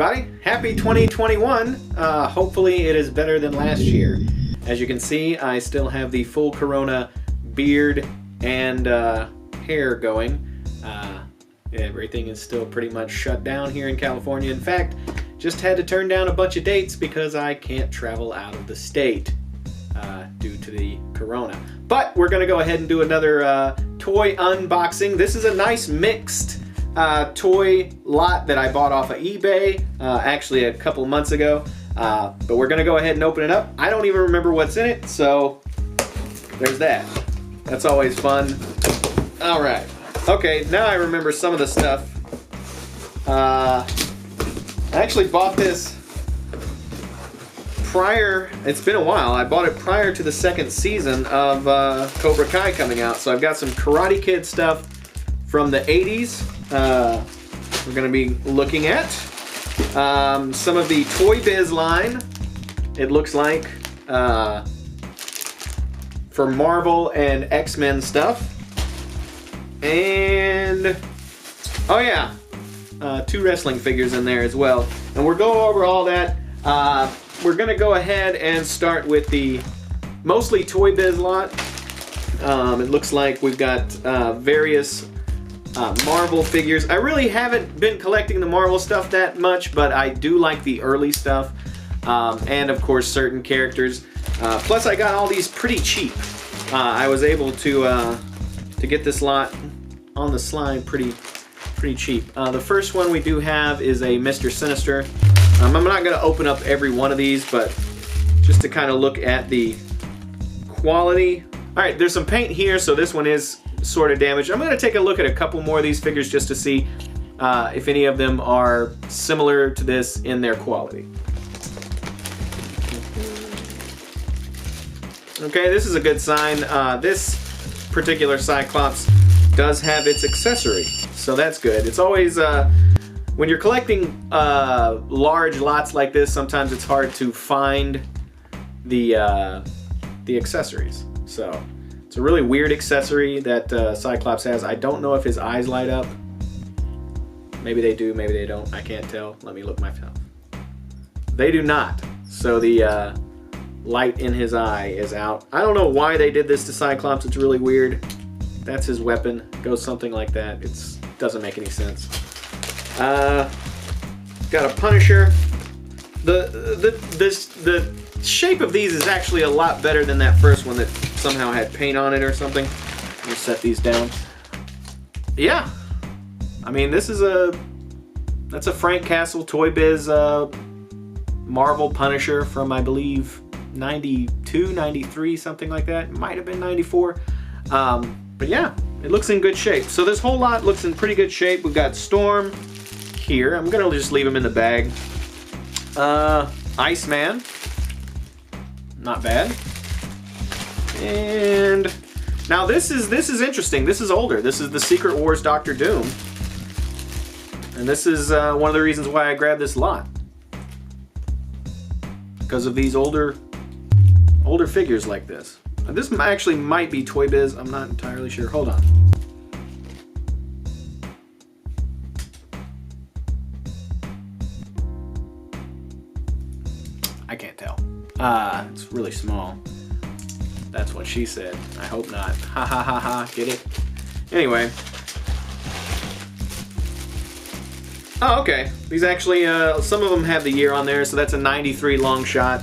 everybody. Happy 2021. Hopefully it is better than last year. As you can see, I still have the full Corona beard and hair going. Everything is still pretty much shut down here in California. In fact, just had to turn down a bunch of dates because I can't travel out of the state due to the Corona. But we're going to go ahead and do another toy unboxing. This is a nice mixed toy lot that I bought off of eBay actually a couple months ago. But we're going to go ahead and open it up. I don't even remember what's in it, so there's that. That's always fun. All right. Okay, now I remember some of the stuff. I actually bought this prior, it's been a while, I bought it prior to the second season of Cobra Kai coming out. So I've got some Karate Kid stuff from the 80s we're going to be looking at. Some of the Toy Biz line, it looks like, for Marvel and X-Men stuff. And, oh yeah, 2 wrestling figures in there as well. And we're going over all that. We're going to go ahead and start with the mostly Toy Biz lot. It looks like we've got various Marvel figures. I really haven't been collecting the Marvel stuff that much, but I do like the early stuff. And of course certain characters. Plus I got all these pretty cheap. I was able to get this lot on the slide pretty cheap. The first one we do have is a Mr. Sinister. I'm not going to open up every one of these, but just to kind of look at the quality. Alright, there's some paint here, so this one is sort of damaged. I'm going to take a look at a couple more of these figures just to see if any of them are similar to this in their quality. Okay, this is a good sign. This particular Cyclops does have its accessory, so that's good. It's always, when you're collecting large lots like this, sometimes it's hard to find the accessories. So it's a really weird accessory that Cyclops has. I don't know if his eyes light up. Maybe they do, maybe they don't. I can't tell. Let me look myself. They do not. So the light in his eye is out. I don't know why they did this to Cyclops. It's really weird. That's his weapon. Goes something like that. It doesn't make any sense. Got a Punisher. The shape of these is actually a lot better than that first one that somehow had paint on it or something. Let me set these down. Yeah. I mean, that's a Frank Castle Toy Biz Marvel Punisher from, I believe, 92, 93, something like that. Might have been 94. But yeah, it looks in good shape. So this whole lot looks in pretty good shape. We've got Storm here. I'm gonna just leave him in the bag. Iceman. Not bad. And now this is interesting. This is older. This is the Secret Wars Dr. Doom. And this is one of the reasons why I grabbed this lot. Because of these older figures like this. This actually might be Toy Biz. I'm not entirely sure. Hold on. I can't tell. It's really small. That's what she said. I hope not. Ha ha ha ha. Get it? Anyway. Oh, okay. These actually, some of them have the year on there, so that's a 93 long shot.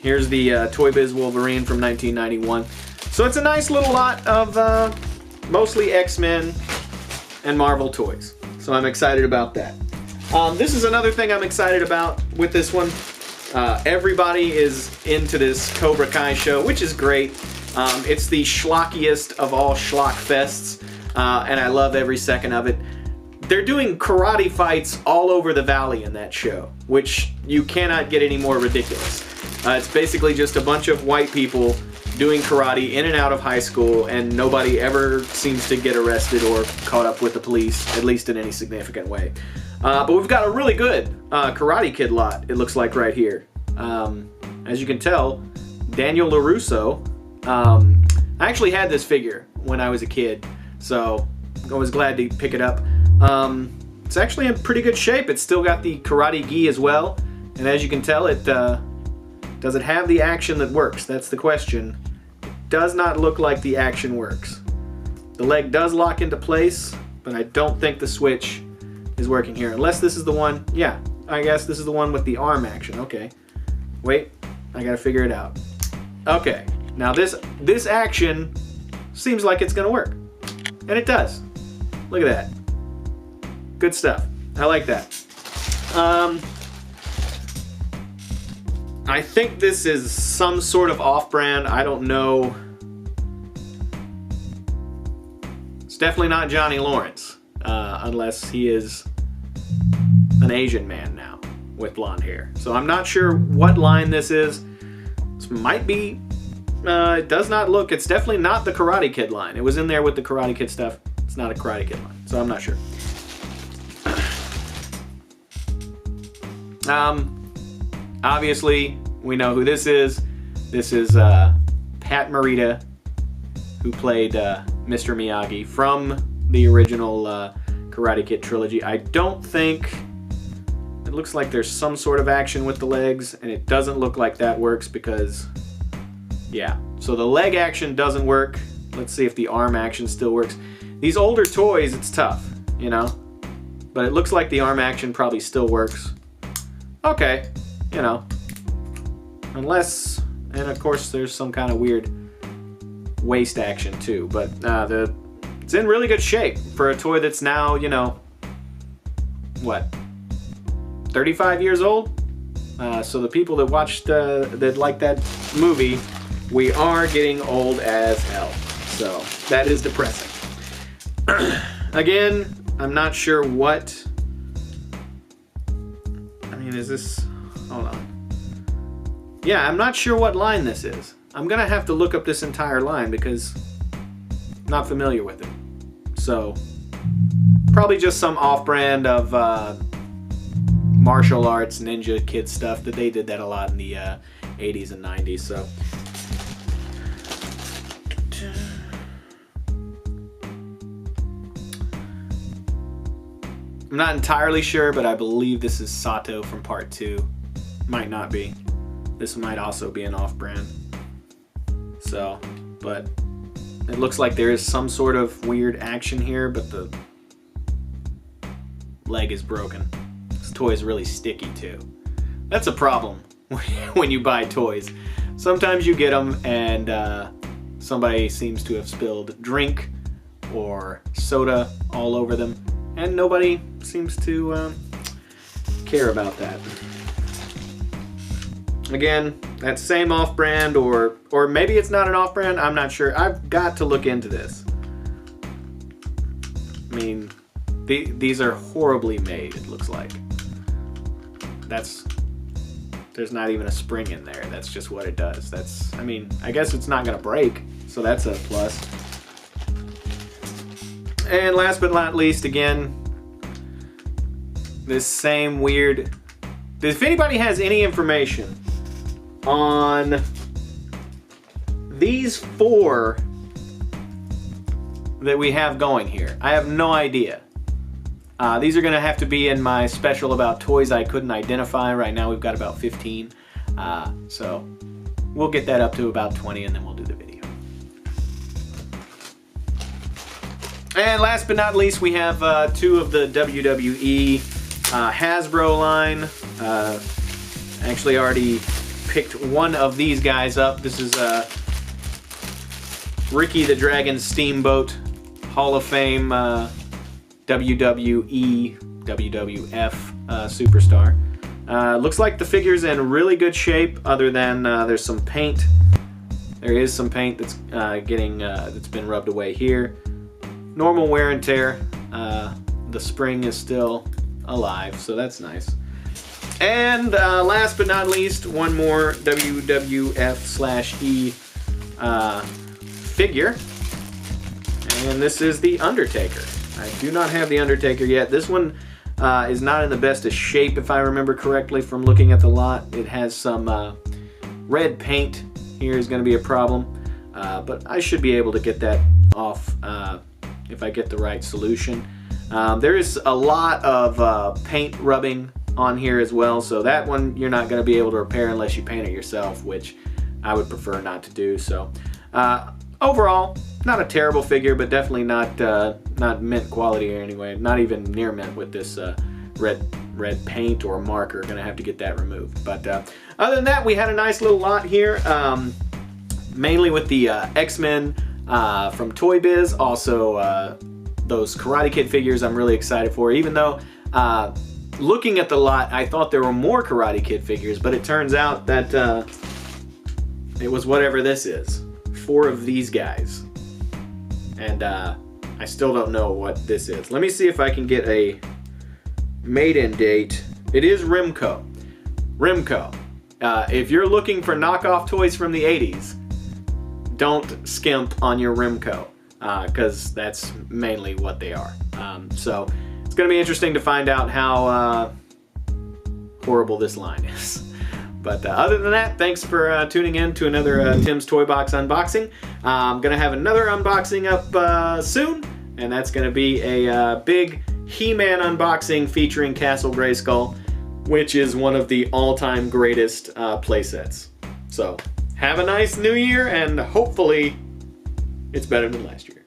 Here's the Toy Biz Wolverine from 1991. So it's a nice little lot of mostly X-Men and Marvel toys. So I'm excited about that. This is another thing I'm excited about with this one. Everybody is into this Cobra Kai show, which is great. It's the schlockiest of all schlock fests, and I love every second of it. They're doing karate fights all over the valley in that show, which you cannot get any more ridiculous. It's basically just a bunch of white people doing karate in and out of high school, and nobody ever seems to get arrested or caught up with the police, at least in any significant way. But we've got a really good Karate Kid lot, it looks like right here. As you can tell, Daniel LaRusso. I actually had this figure when I was a kid, so I was glad to pick it up. it's actually in pretty good shape. It's still got the karate gi as well, and as you can tell, it does it have the action that works? That's the question. It does not look like the action works. The leg does lock into place, but I don't think the switch is working here, unless this is the one. Yeah, I guess this is the one with the arm action. Okay, wait, I gotta figure it out. Okay, now this action seems like it's gonna work, and it does. Look at that. Good stuff. I like that. I think this is some sort of off-brand. I don't know. It's definitely not Johnny Lawrence, unless he is an Asian man now with blonde hair. So I'm not sure what line this is. This might be, it does not look, it's definitely not the Karate Kid line. It was in there with the Karate Kid stuff. It's not a Karate Kid line, so I'm not sure. Obviously, we know who this is. This is Pat Morita, who played Mr. Miyagi from the original Karate Kid trilogy. I don't think... It looks like there's some sort of action with the legs, and it doesn't look like that works because... Yeah, so the leg action doesn't work. Let's see if the arm action still works. These older toys, it's tough, you know? But it looks like the arm action probably still works. Okay, you know, unless, and of course there's some kind of weird waist action too, but it's in really good shape for a toy that's now, you know, what, 35 years old? So the people that watched, that liked that movie, we are getting old as hell. So that is depressing. Again, I'm not sure what... Is this... Hold on. Yeah, I'm not sure what line this is. I'm gonna have to look up this entire line because I'm not familiar with it. So, probably just some off-brand of martial arts, ninja kid stuff that they did that a lot in the 80s and 90s, so... I'm not entirely sure, but I believe this is Sato from Part 2. Might not be. This might also be an off-brand. So, but it looks like there is some sort of weird action here, but the leg is broken. This toy is really sticky too. That's a problem when you buy toys. Sometimes you get them and somebody seems to have spilled drink or soda all over them. And nobody seems to care about that. Again, that same off-brand, or maybe it's not an off-brand, I'm not sure. I've got to look into this. I mean, these are horribly made, it looks like. There's not even a spring in there. That's just what it does. I mean, I guess it's not gonna break, so that's a plus. And last but not least, again, this same weird... If anybody has any information on these 4 that we have going here, I have no idea. These are going to have to be in my special about toys I couldn't identify. Right now we've got about 15. So we'll get that up to about 20 and then we'll do the video. And last but not least, we have 2 of the WWE Hasbro line. Actually already picked one of these guys up. This is Ricky the Dragon Steamboat, Hall of Fame WWE, WWF superstar. Looks like the figure's in really good shape, other than there's some paint. There is some paint that's that's been rubbed away here. Normal wear and tear. The spring is still alive, so that's nice. And last but not least, one more WWF/E figure. And this is the Undertaker. I do not have the Undertaker yet. This one is not in the best of shape, if I remember correctly from looking at the lot. It has some red paint. Here is going to be a problem. But I should be able to get that off if I get the right solution. There is a lot of paint rubbing on here as well, so that one you're not going to be able to repair unless you paint it yourself, which I would prefer not to do. So overall, not a terrible figure, but definitely not mint quality or anyway, not even near mint with this red paint or marker. Gonna have to get that removed. But other than that, we had a nice little lot here, mainly with the X-Men from Toy Biz. Also those Karate Kid figures I'm really excited for, even though looking at the lot I thought there were more Karate Kid figures, but it turns out that it was whatever this is. 4 of these guys. And I still don't know what this is. Let me see if I can get a maiden date. It is Remco. Remco. If you're looking for knockoff toys from the 80s, don't skimp on your Remco, because that's mainly what they are. So it's going to be interesting to find out how horrible this line is. But other than that, thanks for tuning in to another Tim's Toy Box unboxing. I'm going to have another unboxing up soon, and that's going to be a big He-Man unboxing featuring Castle Grayskull, which is one of the all-time greatest playsets. So have a nice new year, and hopefully it's better than last year.